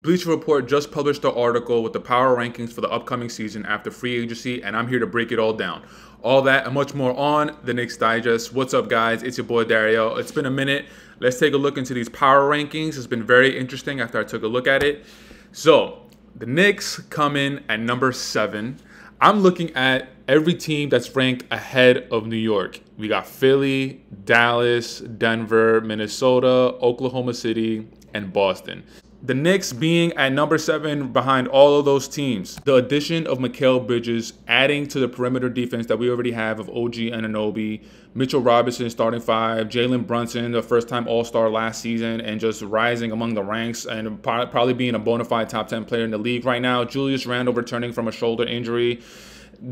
Bleacher Report just published an article with the power rankings for the upcoming season after free agency, and I'm here to break it all down. All that and much more on the Knicks Digest. What's up, guys? It's your boy Dariel. It's been a minute. Let's take a look into these power rankings. It's been very interesting after I took a look at it. So, the Knicks come in at number 7. I'm looking at every team that's ranked ahead of New York. We got Philly, Dallas, Denver, Minnesota, Oklahoma City, and Boston. The Knicks being at number 7 behind all of those teams. The addition of Mikal Bridges adding to the perimeter defense that we already have of OG Anunoby, Mitchell Robinson starting 5, Jalen Brunson, the first-time All-Star last season and just rising among the ranks and probably being a bona fide top 10 player in the league right now. Julius Randle returning from a shoulder injury.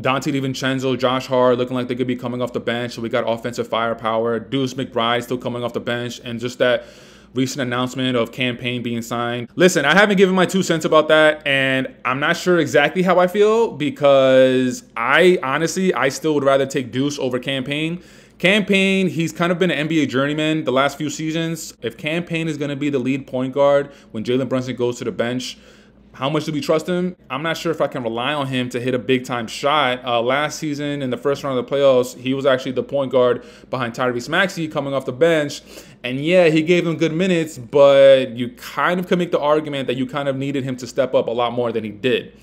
Dante DiVincenzo, Josh Hart looking like they could be coming off the bench. So we got offensive firepower. Deuce McBride still coming off the bench. And just that recent announcement of campaign being signed. Listen, I haven't given my 2 cents about that, and I'm not sure exactly how I feel because I still would rather take Deuce over campaign. Campaign, he's kind of been an NBA journeyman the last few seasons. If campaign is going to be the lead point guard when Jalen Brunson goes to the bench, how much do we trust him? I'm not sure if I can rely on him to hit a big-time shot. Last season, in the first round of the playoffs, he was actually the point guard behind Tyrese Maxey coming off the bench. And yeah, he gave him good minutes, but you kind of can make the argument that you kind of needed him to step up a lot more than he did.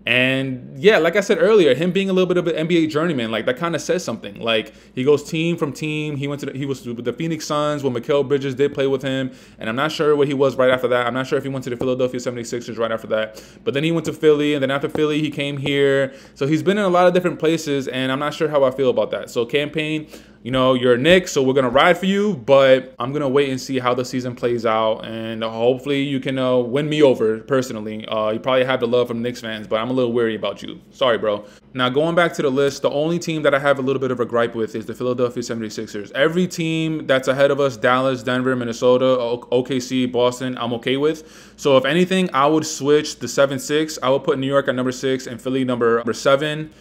And yeah, like I said earlier, him being a little bit of an NBA journeyman, like that kind of says something. Like he goes team from team. He was with the Phoenix Suns when Mikal Bridges did play with him, and I'm not sure what he was right after that. I'm not sure if he went to the Philadelphia 76ers right after that. But then he went to Philly, and then after Philly, he came here. So he's been in a lot of different places, and I'm not sure how I feel about that. So campaign, you know, you're a Knicks, so we're going to ride for you, but I'm going to wait and see how the season plays out, and hopefully you can win me over personally. You probably have the love from Knicks fans, but I'm a little weary about you. Sorry, bro. Now, going back to the list, the only team that I have a little bit of a gripe with is the Philadelphia 76ers. Every team that's ahead of us, Dallas, Denver, Minnesota, OKC, Boston, I'm okay with. So if anything, I would switch the 7-6. I would put New York at number 6 and Philly number 7.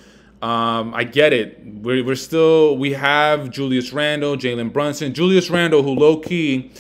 I get it. We have Julius Randle, Jalen Brunson. Julius Randle, who low-key,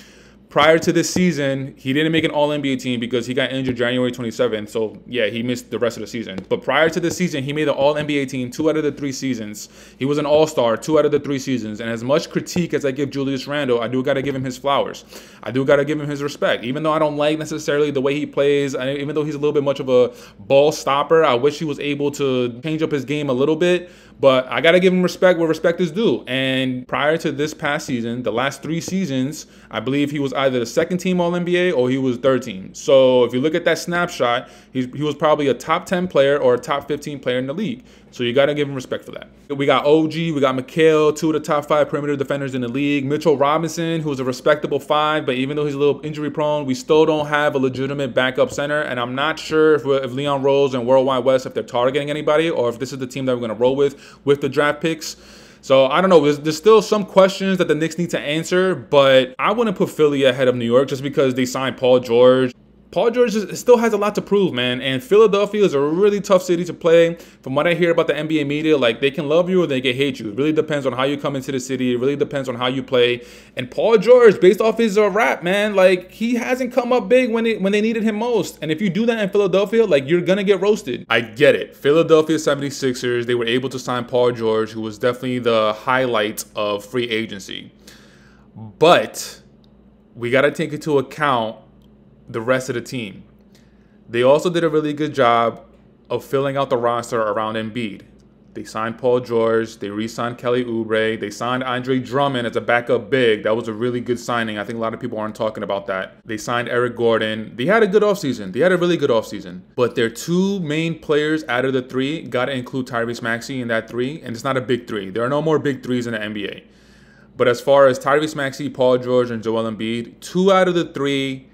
prior to this season, he didn't make an All-NBA team because he got injured January 27th. So, yeah, he missed the rest of the season. But prior to this season, he made the All-NBA team 2 out of the 3 seasons. He was an All-Star 2 out of the 3 seasons. And as much critique as I give Julius Randle, I do got to give him his flowers. I do got to give him his respect. Even though I don't like necessarily the way he plays, even though he's a little bit much of a ball stopper, I wish he was able to change up his game a little bit. But I got to give him respect where respect is due. And prior to this past season, the last 3 seasons, I believe he was either the second team All-NBA or he was third team. So if you look at that snapshot, he was probably a top 10 player or a top 15 player in the league. So you got to give him respect for that. We got OG, we got Mikal, 2 of the top 5 perimeter defenders in the league. Mitchell Robinson, who's a respectable 5, but even though he's a little injury prone, we still don't have a legitimate backup center. And I'm not sure if Leon Rose and Worldwide West, if they're targeting anybody or if this is the team that we're going to roll with the draft picks. So I don't know. There's still some questions that the Knicks need to answer, but I wouldn't put Philly ahead of New York just because they signed Paul George. Paul George still has a lot to prove, man. And Philadelphia is a really tough city to play. From what I hear about the NBA media, like they can love you or they can hate you. It really depends on how you come into the city. It really depends on how you play. And Paul George, based off his rap, man, like he hasn't come up big when they needed him most. And if you do that in Philadelphia, like you're going to get roasted. I get it. Philadelphia 76ers, they were able to sign Paul George, who was definitely the highlight of free agency. But we got to take into account the rest of the team. They also did a really good job of filling out the roster around Embiid. They signed Paul George. They re-signed Kelly Oubre. They signed Andre Drummond as a backup big. That was a really good signing. I think a lot of people aren't talking about that. They signed Eric Gordon. They had a good offseason. They had a really good offseason. But their 2 main players out of the 3 got to include Tyrese Maxey in that 3. And it's not a big 3. There are no more big 3s in the NBA. But as far as Tyrese Maxey, Paul George, and Joel Embiid, 2 out of the 3,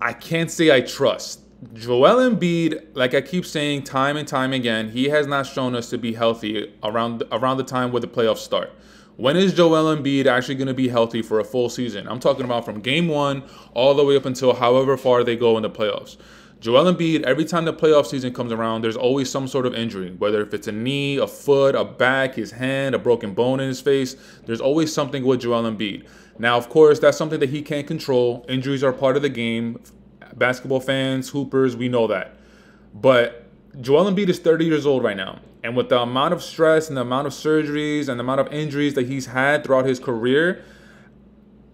I can't say I trust. Joel Embiid, like I keep saying time and time again, he has not shown us to be healthy around the time where the playoffs start. When is Joel Embiid actually going to be healthy for a full season? I'm talking about from game 1 all the way up until however far they go in the playoffs. Joel Embiid, every time the playoff season comes around, there's always some sort of injury, whether if it's a knee, a foot, a back, his hand, a broken bone in his face. There's always something with Joel Embiid. Now, of course, that's something that he can't control. Injuries are part of the game. Basketball fans, hoopers, we know that. But Joel Embiid is 30 years old right now. And with the amount of stress and the amount of surgeries and the amount of injuries that he's had throughout his career,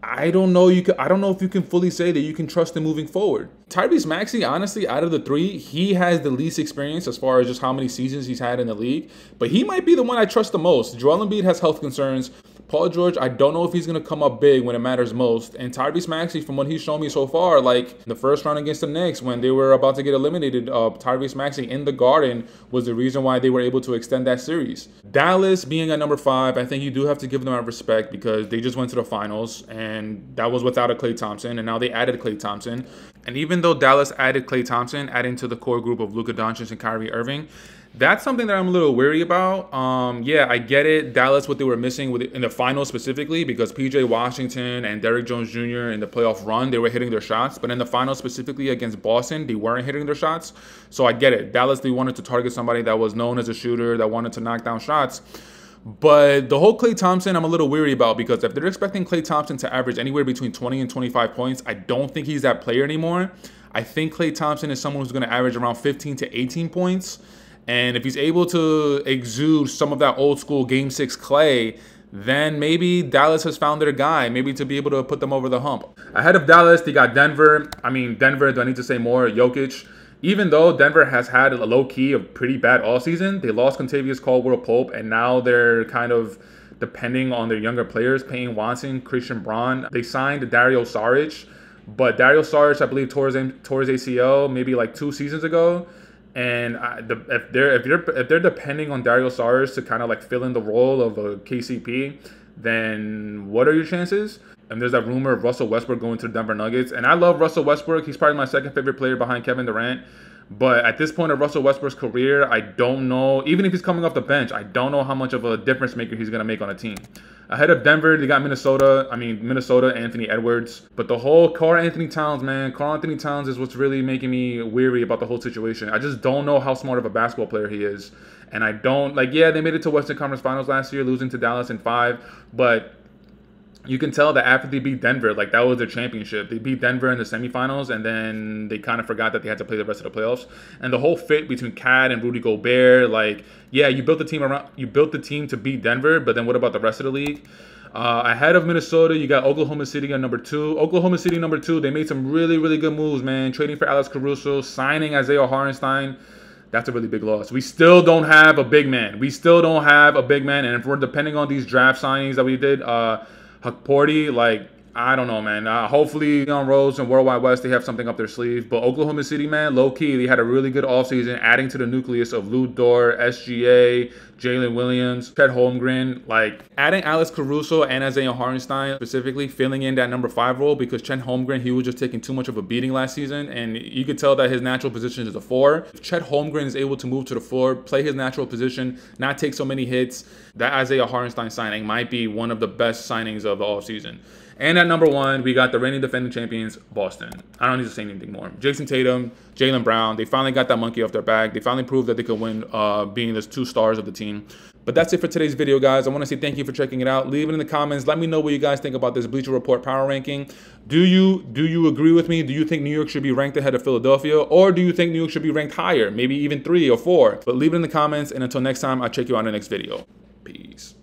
I don't know if you can fully say that you can trust him moving forward. Tyrese Maxey, honestly, out of the three, he has the least experience as far as just how many seasons he's had in the league. But he might be the one I trust the most. Joel Embiid has health concerns. Paul George, I don't know if he's going to come up big when it matters most. And Tyrese Maxey, from what he's shown me so far, like the first round against the Knicks, when they were about to get eliminated, Tyrese Maxey in the Garden was the reason why they were able to extend that series. Dallas being at number 5, I think you do have to give them that respect because they just went to the finals, and that was without a Klay Thompson, and now they added Klay Thompson. And even though Dallas added Klay Thompson, adding to the core group of Luka Doncic and Kyrie Irving, that's something that I'm a little weary about. Yeah, I get it. Dallas, what they were missing in the finals specifically, because PJ Washington and Derrick Jones Jr. in the playoff run, they were hitting their shots. But in the finals specifically against Boston, they weren't hitting their shots. So I get it. Dallas, they wanted to target somebody that was known as a shooter, that wanted to knock down shots. But the whole Klay Thompson, I'm a little weary about, because if they're expecting Klay Thompson to average anywhere between 20 and 25 points, I don't think he's that player anymore. I think Klay Thompson is someone who's going to average around 15 to 18 points. And if he's able to exude some of that old school Game 6 Klay, then maybe Dallas has found their guy, maybe to be able to put them over the hump. Ahead of Dallas, they got Denver. I mean, Denver, do I need to say more? Jokic. Even though Denver has had a low-key of pretty bad all season, they lost Contavious Caldwell-Pope, and now they're kind of depending on their younger players, Payne Watson, Christian Braun. They signed Dario Saric, but Dario Saric, I believe, tore his ACL maybe like 2 seasons ago. And if they're depending on Dario Saric to kind of like fill in the role of a KCP, then what are your chances? And there's that rumor of Russell Westbrook going to the Denver Nuggets. And I love Russell Westbrook. He's probably my second favorite player behind Kevin Durant. But at this point of Russell Westbrook's career, I don't know. Even if he's coming off the bench, I don't know how much of a difference maker he's going to make on a team. Ahead of Denver, they got Minnesota, Anthony Edwards. But the whole Karl Anthony Towns, man. Karl Anthony Towns is what's really making me weary about the whole situation. I just don't know how smart of a basketball player he is. And I don't, yeah, they made it to Western Conference Finals last year, losing to Dallas in 5. But you can tell that after they beat Denver, that was their championship. They beat Denver in the semifinals, and then they kind of forgot that they had to play the rest of the playoffs. And the whole fit between Cat and Rudy Gobert, yeah, you built the team to beat Denver, but then what about the rest of the league? Ahead of Minnesota, you got Oklahoma City at number 2. Oklahoma City number 2, they made some really, really good moves, man. Trading for Alex Caruso, signing Isaiah Hartenstein. That's a really big loss. We still don't have a big man. And if we're depending on these draft signings that we did, Hukporty, I don't know, man. Hopefully on Rose and Worldwide West, they have something up their sleeve. But Oklahoma City, man, low-key, they had a really good offseason, adding to the nucleus of Lou Dort, SGA, Jalen Williams, Chet Holmgren. Adding Alex Caruso and Isaiah Hartenstein, specifically filling in that number 5 role, because Chet Holmgren, he was just taking too much of a beating last season. And you could tell that his natural position is a 4. If Chet Holmgren is able to move to the 4, play his natural position, not take so many hits, that Isaiah Hartenstein signing might be one of the best signings of the offseason. And at number 1, we got the reigning defending champions, Boston. I don't need to say anything more. Jason Tatum, Jaylen Brown, they finally got that monkey off their back. They finally proved that they could win being the 2 stars of the team. But that's it for today's video, guys. I want to say thank you for checking it out. Leave it in the comments. Let me know what you guys think about this Bleacher Report power ranking. Do you agree with me? Do you think New York should be ranked ahead of Philadelphia? Or do you think New York should be ranked higher? Maybe even 3 or 4? But leave it in the comments. And until next time, I'll check you out in the next video. Peace.